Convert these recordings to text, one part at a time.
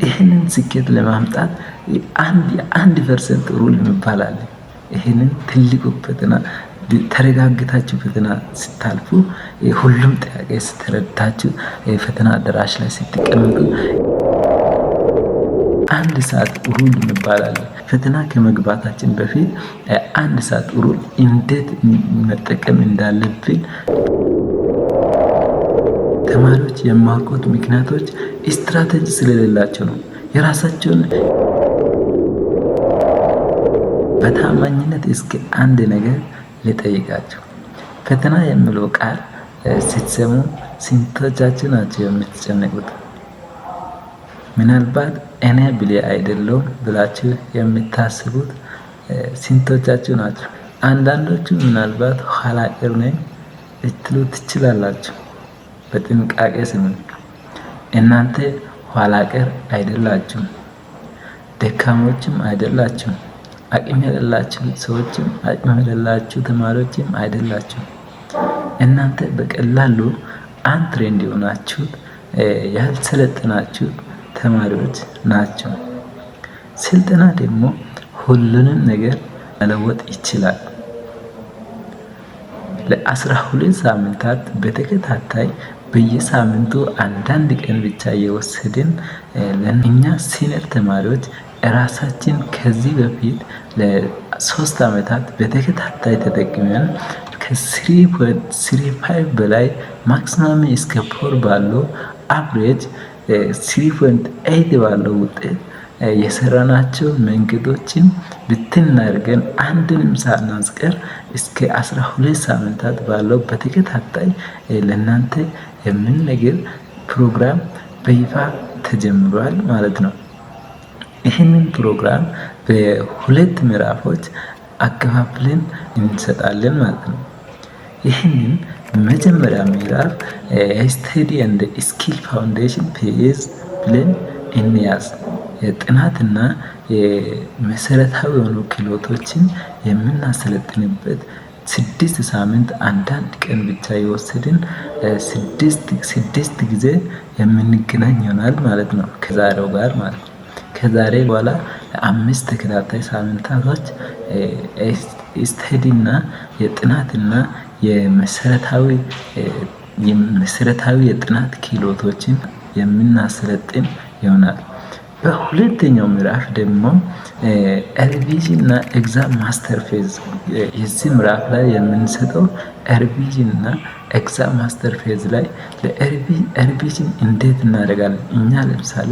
ይህንን ስኬት ለማምጣት 1% ሩል የሚባል አለ። ይህንን ትልቁ ፈተና ተረጋግታችሁ ፈተና ስታልፉ ሁሉም ጥያቄ ስትረዳችሁ ፈተና አዳራሽ ላይ ስትቀመጡ 1 ሰዓት ሩል የሚባል አለ። ፈተና ከመግባታችን በፊት 1 ሰዓት ሩል እንዴት መጠቀም እንዳለብን ተማሪዎች የማያውቁት ምክንያቶች ስትራቴጂ ስለሌላቸው ነው። የራሳቸውን በታማኝነት እስከ አንድ ነገር ልጠይቃቸው። ፈተና የሚለው ቃል ስትሰሙ ስንቶቻችሁ ናቸው የምትጨነቁት? ምናልባት እኔ ብሌ አይደለሁም ብላችሁ የምታስቡት ስንቶቻችሁ ናቸው? አንዳንዶቹ ምናልባት ኋላ ቀር ነኝ ልትሉ ትችላላችሁ። በጥንቃቄ ስሙ። እናንተ ኋላ ቀር አይደላችሁም፣ ደካሞችም አይደላችሁም፣ አቅም የሌላችሁ ሰዎችም አቅም የሌላችሁ ተማሪዎችም አይደላችሁም። እናንተ በቀላሉ አንትሬንድ የሆናችሁት ያልሰለጠናችሁ ተማሪዎች ናቸው። ስልጠና ደግሞ ሁሉንም ነገር መለወጥ ይችላል። ለ12 ሳምንታት በተከታታይ በየሳምንቱ አንዳንድ ቀን ብቻ የወሰድን ለእኛ ሲኒየር ተማሪዎች ራሳችን ከዚህ በፊት ለ3 ዓመታት በተከታታይ ተጠቅመን ከ3.35 በላይ ማክሲማም እስከ 4 ባለው አቨሬጅ 3.8 ባለው ውጤት የሰራናቸው መንገዶችን ብትናርገን አንድንም ሳናስቀር እስከ 12 ሳምንታት ባለው በተከታታይ ለእናንተ የምንነግር ፕሮግራም በይፋ ተጀምሯል ማለት ነው። ይህንን ፕሮግራም በ2 ምዕራፎች አከፋፍለን እንሰጣለን ማለት ነው። ይህንን መጀመሪያ ምዕራፍ ስቴዲ ኤንድ ስኪል ፋውንዴሽን ፌዝ ብለን እንያዝ። የጥናትና የመሰረታዊ የሆኑ ክህሎቶችን የምናሰለጥንበት 6 ሳምንት አንዳንድ ቀን ብቻ የወሰድን 6 ጊዜ የምንገናኝ ይሆናል ማለት ነው ከዛሬው ጋር ማለት ነው። ከዛሬ በኋላ ለ5 ተከታታይ ሳምንታቶች ስቴዲና የጥናትና የመሰረታዊ የጥናት ክህሎቶችን የምናሰለጥን ይሆናል። በሁለተኛው ምዕራፍ ደግሞ ሪቪዥን እና ኤግዛም ማስተር ፌዝ። የዚህ ምዕራፍ ላይ የምንሰጠው ሪቪዥን እና ኤግዛም ማስተር ፌዝ ላይ ለሪቪዥን እንዴት እናደርጋለን? እኛ ለምሳሌ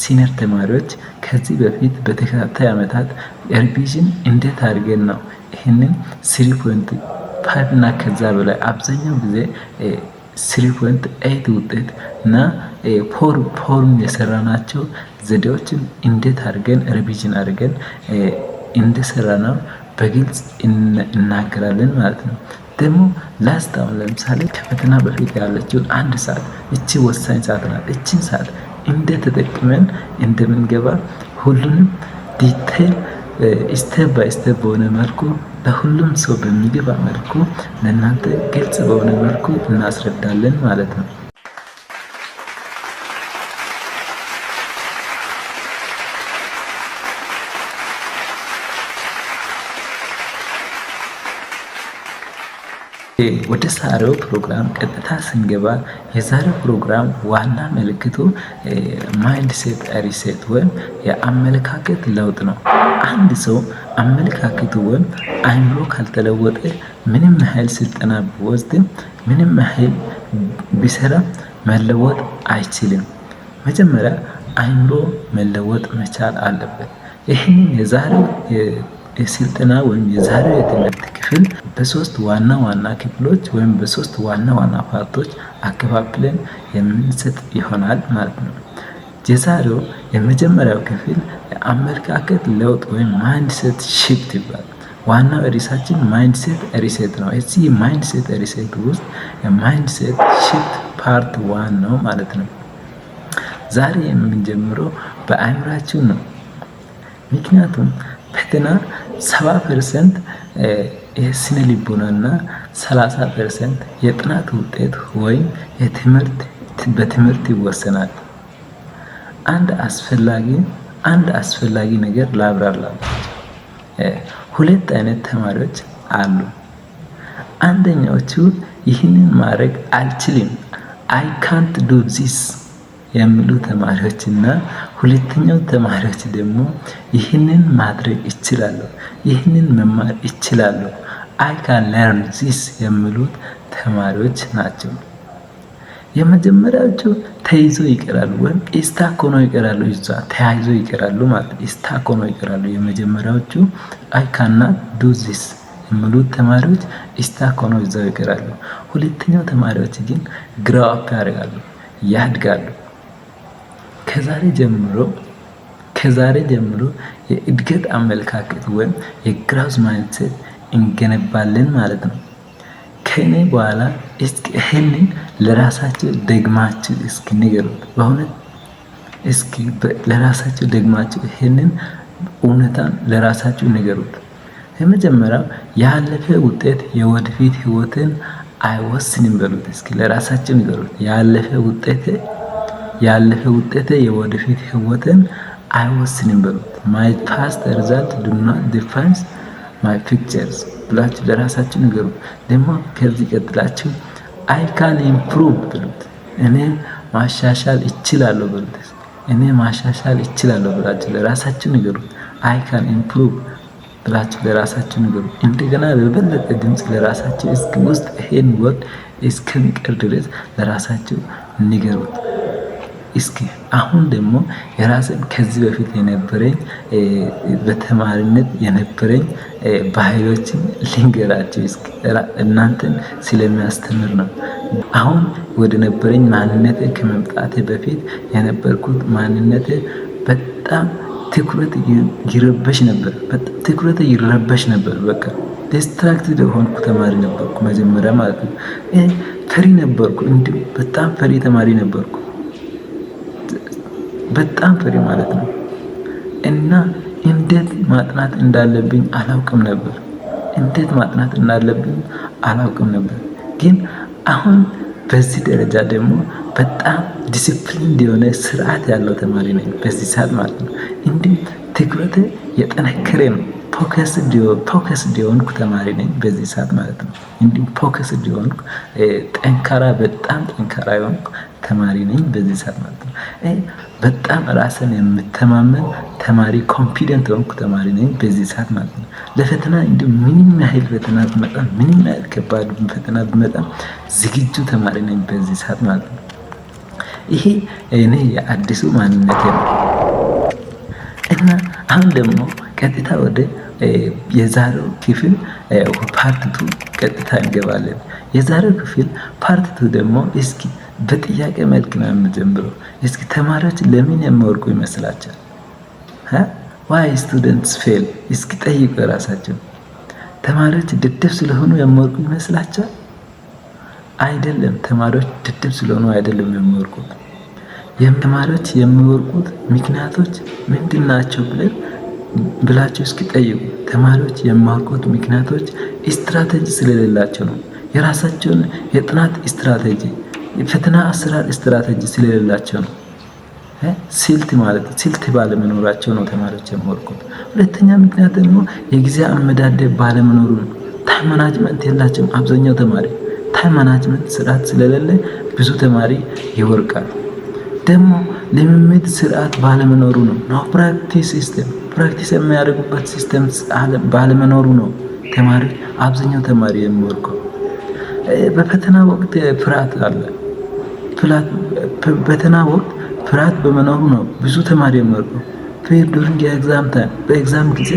ሲኒየር ተማሪዎች ከዚህ በፊት በተከታታይ ዓመታት ሪቪዥን እንዴት አድርገን ነው ይህንን 3.5 እና ከዛ በላይ አብዛኛው ጊዜ 3.8 ውጤት እና ፎርም የሰራናቸው ዘዴዎችን እንዴት አድርገን ሪቪዥን አድርገን እንደሰራነው በግልጽ እናገራለን ማለት ነው። ደግሞ ላስት አሁን ለምሳሌ ከፈተና በፊት ያለችውን 1 ሰዓት እቺ ወሳኝ ሰዓት ናት። እቺን ሰዓት እንዴት ተጠቅመን እንደምንገባ ሁሉንም ዲቴል ስቴፕ ባይ ስቴፕ በሆነ መልኩ ለሁሉም ሰው በሚገባ መልኩ ለእናንተ ግልጽ በሆነ መልኩ እናስረዳለን ማለት ነው። ወደ ዛሬው ፕሮግራም ቀጥታ ስንገባ የዛሬው ፕሮግራም ዋና ምልክቱ ማይንድሴት ሪሴት ወይም የአመለካከት ለውጥ ነው። አንድ ሰው አመለካከቱ ወይም አይምሮ ካልተለወጠ ምንም ያህል ስልጠና ቢወስድም ምንም ያህል ቢሰራ መለወጥ አይችልም። መጀመሪያ አይምሮ መለወጥ መቻል አለበት። ይህንን የዛሬው የስልጠና ወይም የዛሬው የትምህርት ክፍል በ3 ዋና ዋና ክፍሎች ወይም በ3 ዋና ዋና ፓርቶች አከፋፍለን የምንሰጥ ይሆናል ማለት ነው። የዛሬው የመጀመሪያው ክፍል የአመለካከት ለውጥ ወይም ማይንድሴት ሺፍት ይባላል። ዋናው ርዕሳችን ማይንድሴት ሪሴት ነው። እዚህ ማይንድሴት ሪሴት ውስጥ የማይንድሴት ሺፍት ፓርት 1 ነው ማለት ነው። ዛሬ የምንጀምረው በአእምሯችን ነው። ምክንያቱም ፈተና 70% የስነ ልቦናና 30% የጥናት ውጤት ወይም በትምህርት ይወሰናል። አንድ አስፈላጊ ነገር ላብራራላችሁ። ሁለት አይነት ተማሪዎች አሉ። አንደኛዎቹ ይህንን ማድረግ አልችልም አይ ካንት ዱ ዚስ የሚሉ ተማሪዎች እና ሁለተኛው ተማሪዎች ደግሞ ይህንን ማድረግ እችላለሁ፣ ይህንን መማር እችላለሁ አይ ካን ለርን ዚስ የሚሉት ተማሪዎች ናቸው። የመጀመሪያዎቹ ተይዞ ይቀራሉ ወይም ስታክ ሆነው ይቀራሉ። እዛ ተያይዞ ይቀራሉ ማለት ስታክ ሆነው ይቀራሉ። የመጀመሪያዎቹ አይ ካናት ዱ ዚስ የሚሉት ተማሪዎች ስታክ ሆነው እዛው ይቀራሉ። ሁለተኛው ተማሪዎች ግን ግሮው አፕ ያደርጋሉ፣ ያድጋሉ። ከዛሬ ጀምሮ የእድገት አመለካከት ወይም የግራውዝ ማይንድሴት እንገነባለን ማለት ነው። ከኔ በኋላ እስኪ ይሄንን ለራሳችሁ ደግማችሁ እስኪ ንገሩት። በእውነት እስኪ ለራሳችሁ ደግማችሁ ይሄንን እውነታን ለራሳችሁ ንገሩት። የመጀመሪያው ያለፈ ውጤት የወደፊት ህይወትን አይወስንም በሉት። እስኪ ለራሳችሁ ንገሩት። ያለፈ ውጤት የወደፊት ህይወትን አይወስንም በሉት። ማይ ፓስት ሪዛልት ዱ ኖት ዲፋይን ማይ ፊውቸርስ ብላችሁ ለራሳችሁ ንገሩት። ደግሞ ከዚህ ቀጥላችሁ አይ ካን ኢምፕሩቭ ብሉት። እኔ ማሻሻል እችላለሁ በሉት። እኔ ማሻሻል እችላለሁ ብላችሁ ለራሳችሁ ንገሩት። አይ ካን ኢምፕሩቭ ብላችሁ ለራሳችሁ ንገሩት። እንደገና በበለጠ ድምፅ ለራሳችሁ እስኪ ውስጥ ይሄን ወርድ እስከሚቀር ድረስ ለራሳችሁ ንገሩት። እስኪ አሁን ደግሞ የራስን ከዚህ በፊት የነበረኝ በተማሪነት የነበረኝ ባህሪዎችን ልንገራችሁ። እስኪ እናንተን ስለሚያስተምር ነው። አሁን ወደ ነበረኝ ማንነቴ ከመምጣቴ በፊት የነበርኩት ማንነቴ በጣም ትኩረት ይረበሽ ነበር። በቃ ዲስትራክትድ የሆንኩ ተማሪ ነበርኩ መጀመሪያ ማለት ነው። ፈሪ ነበርኩ። እንዲሁ በጣም ፈሪ ተማሪ ነበርኩ። በጣም ፈሪ ማለት ነው። እና እንዴት ማጥናት እንዳለብኝ አላውቅም ነበር። ግን አሁን በዚህ ደረጃ ደግሞ በጣም ዲሲፕሊን የሆነ ስርዓት ያለው ተማሪ ነኝ በዚህ ሰዓት ማለት ነው። እንዲህ ትኩረቴ የጠነከረ ነው። ፎከስድ የሆንኩ ተማሪ ነኝ በዚህ ሰዓት ማለት ነው። እንዲሁም ፎከስድ የሆንኩ በጣም ጠንካራ የሆንኩ ተማሪ ነኝ በዚህ ሰዓት ማለት ነው። በጣም ራስን የምተማመን ተማሪ ኮንፊደንት የሆንኩ ተማሪ ነኝ በዚህ ሰዓት ማለት ነው። ለፈተና እንዲሁም ምንም ያህል ፈተና ቢመጣ ምንም ያህል ከባድ ፈተና ቢመጣ ዝግጁ ተማሪ ነኝ በዚህ ሰዓት ማለት ነው። ይሄ እኔ የአዲሱ ማንነቴ ነው። እና አሁን ደግሞ ቀጥታ ወደ የዛሬው ክፍል ፓርት 2 ቀጥታ እንገባለን። የዛሬው ክፍል ፓርት 2 ደግሞ እስኪ በጥያቄ መልክ ነው የምጀምረው። እስኪ ተማሪዎች ለምን የሚወድቁ ይመስላችኋል? ዋይ ስቱደንትስ ፌል? እስኪ ጠይቁ ራሳቸው። ተማሪዎች ድድብ ስለሆኑ የሚወድቁ ይመስላችኋል? አይደለም። ተማሪዎች ድድብ ስለሆኑ አይደለም የሚወድቁት። ተማሪዎች የሚወድቁት ምክንያቶች ምንድን ናቸው ብላችሁ እስኪ ጠይቁ። ተማሪዎች የሚወድቁት ምክንያቶች ስትራቴጂ ስለሌላቸው ነው። የራሳቸውን የጥናት ስትራቴጂ፣ የፈተና አሰራር ስትራቴጂ ስለሌላቸው ነው። ስልት ባለመኖራቸው ነው ተማሪዎች የሚወድቁት። ሁለተኛ ምክንያት ደግሞ የጊዜ አመዳደብ ባለመኖሩ ነው። ታይም ማናጅመንት የላቸውም። አብዛኛው ተማሪ ታይም ማናጅመንት ስርዓት ስለሌለ ብዙ ተማሪ ይወድቃል። ደግሞ ልምምድ ስርዓት ባለመኖሩ ነው። ፕራክቲስ የሚያደርጉበት ሲስተም ባለመኖሩ ነው አብዛኛው ተማሪ የሚወድቀው። በፈተና ወቅት ፍርሃት አለ። በፈተና ወቅት ፍርሃት በመኖሩ ነው ብዙ ተማሪ የሚወድቀው። ዱሪንግ በኤግዛም ጊዜ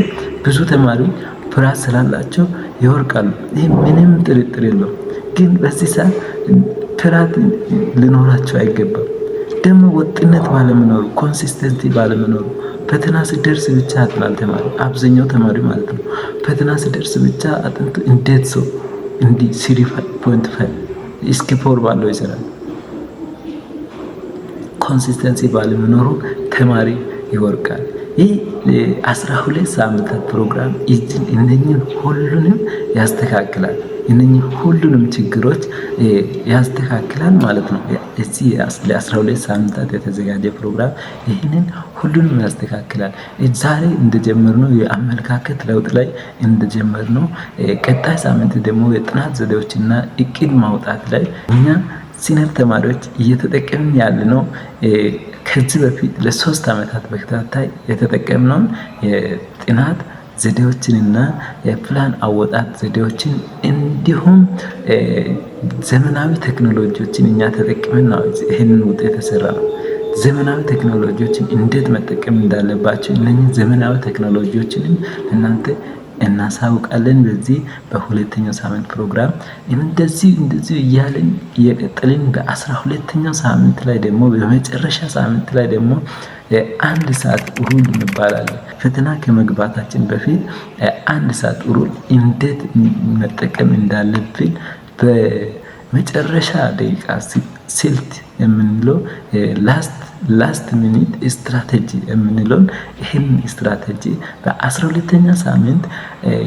ብዙ ተማሪዎች ፍርሃት ስላላቸው ይወድቃሉ። ይህ ምንም ጥርጥር የለውም። ግን በዚህ ሰዓት ፍርሃት ሊኖራቸው አይገባም። ደግሞ ወጥነት ባለመኖሩ፣ ኮንሲስተንሲ ባለመኖሩ ፈተና ሲደርስ ብቻ ያጥናል ተማሪ፣ አብዛኛው ተማሪ ማለት ነው። ፈተና ሲደርስ ብቻ አጥንቶ እንዴት ሰው እንዲህ 3.5 እስከ 4 ባለው ይሰራል። ኮንሲስተንሲ ባለመኖሩ ተማሪ ይወድቃል። ይህ 12 ሳምንታት ፕሮግራም እነኝን ሁሉንም ያስተካክላል። እነኚህ ሁሉንም ችግሮች ያስተካክላል ማለት ነው። እዚህ ለ12 ሳምንታት የተዘጋጀ ፕሮግራም ይህንን ሁሉንም ያስተካክላል። ዛሬ እንደጀመርነው የአመለካከት ለውጥ ላይ እንደጀመርነው ቀጣይ ሳምንት ደግሞ የጥናት ዘዴዎችና እቅድ ማውጣት ላይ እኛ ሲኒየር ተማሪዎች እየተጠቀምን ያለነው ከዚህ በፊት ለ3 ዓመታት በተከታታይ የተጠቀምነውን የጥናት ዘዴዎችንና የፕላን አወጣጥ ዘዴዎችን እንዲሁም ዘመናዊ ቴክኖሎጂዎችን እኛ ተጠቅመን ነው ይህንን ውጤት የሰራ ነው። ዘመናዊ ቴክኖሎጂዎችን እንዴት መጠቀም እንዳለባቸው እነኚህ ዘመናዊ ቴክኖሎጂዎችንም እናንተ እናሳውቃለን። በዚህ በሁለተኛው ሳምንት ፕሮግራም እንደዚህ እያለን እየቀጠልን በ12ኛው ሳምንት ላይ ደግሞ በመጨረሻ ሳምንት ላይ ደግሞ 1 ሰዓት ሩል እንባላለን። ፈተና ከመግባታችን በፊት 1 ሰዓት ሩል እንዴት መጠቀም እንዳለብን በመጨረሻ ደቂቃ ስልት የምንለው ላስት ሚኒት ስትራቴጂ የምንለውን ይህን ስትራቴጂ በ12ኛ ሳምንት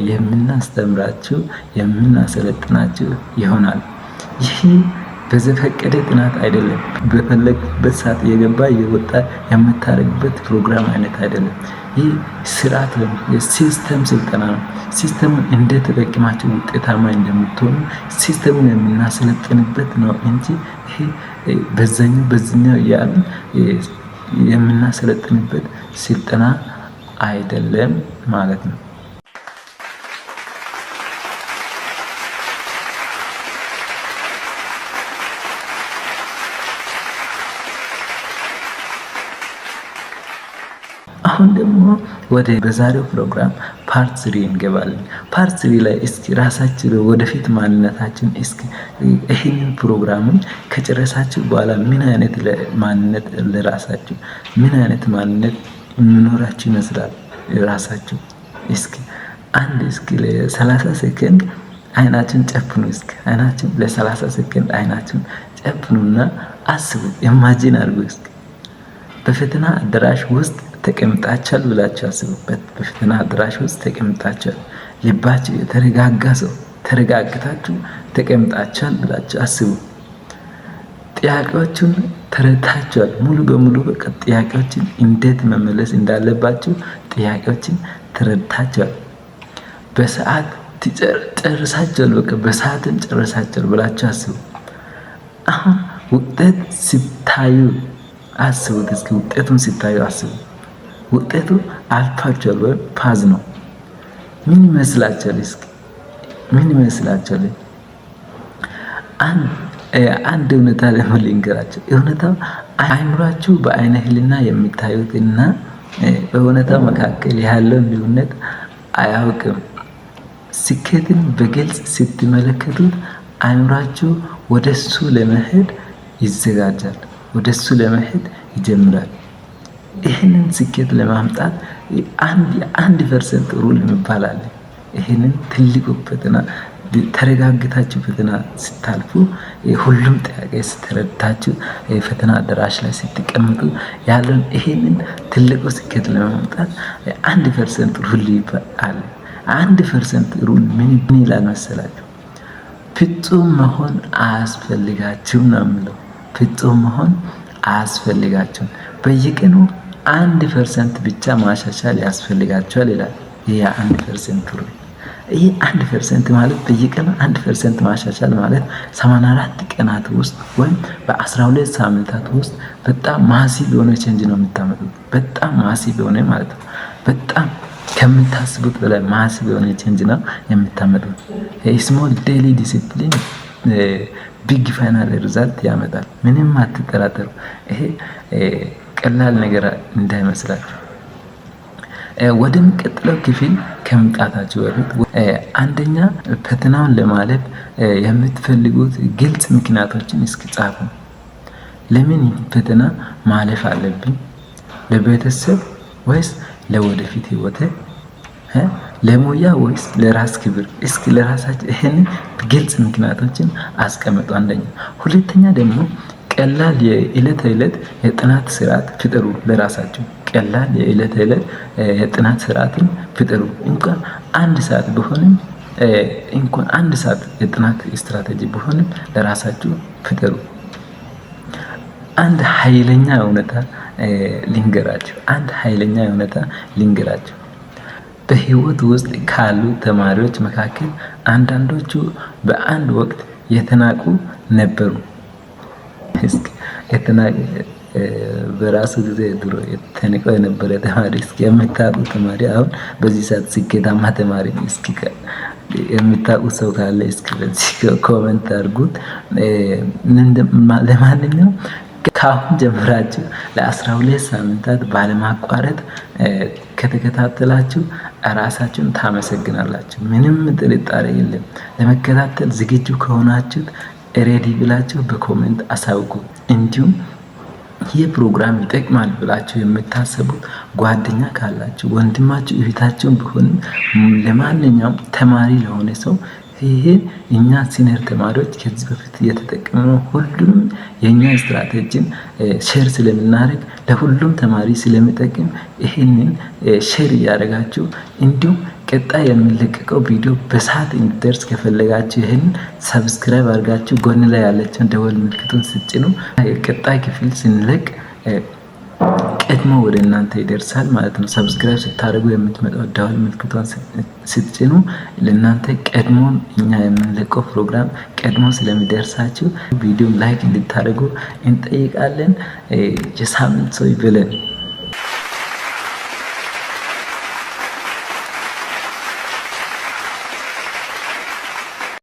የምናስተምራችሁ የምናሰለጥናችሁ ይሆናል። ይህ በዘፈቀደ ጥናት አይደለም። በፈለግበት ሰዓት እየገባ እየወጣ የምታደርግበት ፕሮግራም አይነት አይደለም። ይህ ስርዓት የሲስተም ስልጠና ነው። ሲስተሙን እንዴት ተጠቅማችሁ ውጤታማ እንደምትሆኑ ሲስተሙን የምናሰለጥንበት ነው እንጂ ይሄ በዚህኛው እያልን የምናሰለጥንበት ስልጠና አይደለም ማለት ነው። አሁን ደግሞ ወደ በዛሬው ፕሮግራም ፓርት 3 እንገባለን። ፓርት 3 ላይ እስኪ ራሳችን ወደፊት ማንነታችን እስኪ ይሄንን ፕሮግራሙን ከጨረሳችሁ በኋላ ምን አይነት ማንነት ለራሳችሁ ምን አይነት ማንነት የሚኖራችሁ ይመስላል ራሳችሁ እስኪ ለ30 ሰከንድ አይናችሁን ጨፍኑ። እስኪ አይናችሁን ለ30 ሰከንድ አይናችሁን ጨፍኑና አስቡ፣ ኢማጂን አድርጉ። እስኪ በፈተና አዳራሽ ውስጥ ተቀምጣችኋል ብላችሁ አስቡበት። በፈተና አዳራሽ ውስጥ ተቀምጣችኋል። ልባችሁ የተረጋጋ ሰው ተረጋግታችሁ ተቀምጣችኋል ብላችሁ አስቡ። ጥያቄዎቹን ተረድታችኋል። ሙሉ በሙሉ በቃ ጥያቄዎችን እንዴት መመለስ እንዳለባችሁ ጥያቄዎችን ተረድታችኋል። በሰዓት ጨርሳችኋል። በቃ በሰዓትን ጨርሳችኋል ብላችሁ አስቡ። አሁን ውጤት ሲታዩ አስቡት። እስኪ ውጤቱን ሲታዩ አስቡ። ውጤቱ አልፋችኋል ወይም ፓዝ ነው። ምን ይመስላችኋል? እስኪ ምን ይመስላችኋል? አንድ እውነታ ልንገራችሁ። እውነታው አይምሯችሁ በአይነ ህሊና የሚታዩትና በእውነታው መካከል ያለውን ልዩነት አያውቅም። ስኬትን በግልጽ ስትመለከቱት አይምሯችሁ ወደሱ ለመሄድ ይዘጋጃል፣ ወደሱ ለመሄድ ይጀምራል። ይህንን ስኬት ለማምጣት 1% ሩል የሚባል አለ። ይህንን ትልቁ ፈተና ተረጋግታችሁ ፈተና ስታልፉ ሁሉም ጥያቄ ስትረዳችሁ ፈተና አዳራሽ ላይ ስትቀመጡ ያለን ይህንን ትልቁ ስኬት ለማምጣት 1% ሩል ይባላል። 1% ሩል ምን ይላል መሰላችሁ? ፍጹም መሆን አያስፈልጋችሁም ነው የሚለው። ፍጹም መሆን አያስፈልጋችሁም። በየቀኑ 1% ብቻ ማሻሻል ያስፈልጋችኋል ይላል። ይሄ 1% ሩል። ይሄ 1% ማለት በየቀኑ 1% ማሻሻል ማለት 84 ቀናት ውስጥ ወይም በ12 ሳምንታት ውስጥ በጣም ማሲቭ የሆነ ቼንጅ ነው የምታመጡት። በጣም ማሲቭ የሆነ ማለት ነው። በጣም ከምታስቡት በላይ ማሲቭ የሆነ ቼንጅ ነው የምታመጡት። ስሞል ዴይሊ ዲሲፕሊን ቢግ ፋይናል ሪዛልት ያመጣል። ምንም አትጠራጠሩ። ይሄ ቀላል ነገር እንዳይመስላችሁ። ወደሚቀጥለው ክፍል ከመምጣታችሁ በፊት አንደኛ ፈተናውን ለማለፍ የምትፈልጉት ግልጽ ምክንያቶችን እስኪ ጻፉ። ለምን ፈተና ማለፍ አለብኝ? ለቤተሰብ ወይስ ለወደፊት ህይወቴ? ለሙያ ወይስ ለራስ ክብር? እስኪ ለራሳችሁ ይሄን ግልጽ ምክንያቶችን አስቀምጡ። አንደኛ። ሁለተኛ ደግሞ ቀላል የዕለት ተዕለት የጥናት ስርዓት ፍጠሩ ለራሳችሁ። ቀላል የዕለት ተዕለት የጥናት ስርዓትን ፍጠሩ። እንኳን 1 ሰዓት ቢሆንም እንኳን አንድ ሰዓት የጥናት ስትራቴጂ ቢሆንም ለራሳችሁ ፍጠሩ። አንድ ኃይለኛ እውነታ ልንገራችሁ። በህይወት ውስጥ ካሉ ተማሪዎች መካከል አንዳንዶቹ በአንድ ወቅት የተናቁ ነበሩ። በራሱ ጊዜ ድሮ ተንቆ የነበረ ተማሪ እስኪ የምታውቁ ተማሪ አሁን በዚህ ሰዓት ስኬታማ ተማሪ እስኪ የምታውቁ ሰው ካለ እስኪ በዚህ ኮሜንት አድርጉት። ለማንኛውም ከአሁን ጀምራችሁ ለ12 ሳምንታት ባለማቋረጥ ከተከታተላችሁ ራሳችሁን ታመሰግናላችሁ። ምንም ጥርጣሬ የለም። ለመከታተል ዝግጁ ከሆናችሁት ሬዲ ብላችሁ በኮሜንት አሳውቁ። እንዲሁም ይህ ፕሮግራም ይጠቅማል ብላችሁ የምታስቡት ጓደኛ ካላችሁ ወንድማችሁ እህታችሁን ቢሆንም ለማንኛውም ተማሪ ለሆነ ሰው ይሄ እኛ ሲኒየር ተማሪዎች ከዚህ በፊት የተጠቀምነው ሁሉንም የኛ ስትራቴጂን ሼር ስለምናደርግ ለሁሉም ተማሪ ስለሚጠቅም ይሄንን ሼር እያደረጋችሁ እንዲሁም ቀጣይ የሚለቀቀው ቪዲዮ በሰዓት እንዲደርስ ከፈለጋችሁ ይሄንን ሰብስክራይብ አድርጋችሁ ጎን ላይ ያለችውን ደወል ምልክቱን ስጭኑ ቀጣይ ክፍል ስንለቅ ቀድሞ ወደ እናንተ ይደርሳል ማለት ነው። ሰብስክራይብ ስታደርጉ የምትመጣው ደወል ምልክቱን ስትጭኑ ለእናንተ ቀድሞ እኛ የምንለቀው ፕሮግራም ቀድሞ ስለሚደርሳችሁ ቪዲዮ ላይክ እንድታደርጉ እንጠይቃለን። የሳምንት ሰው ይበለን።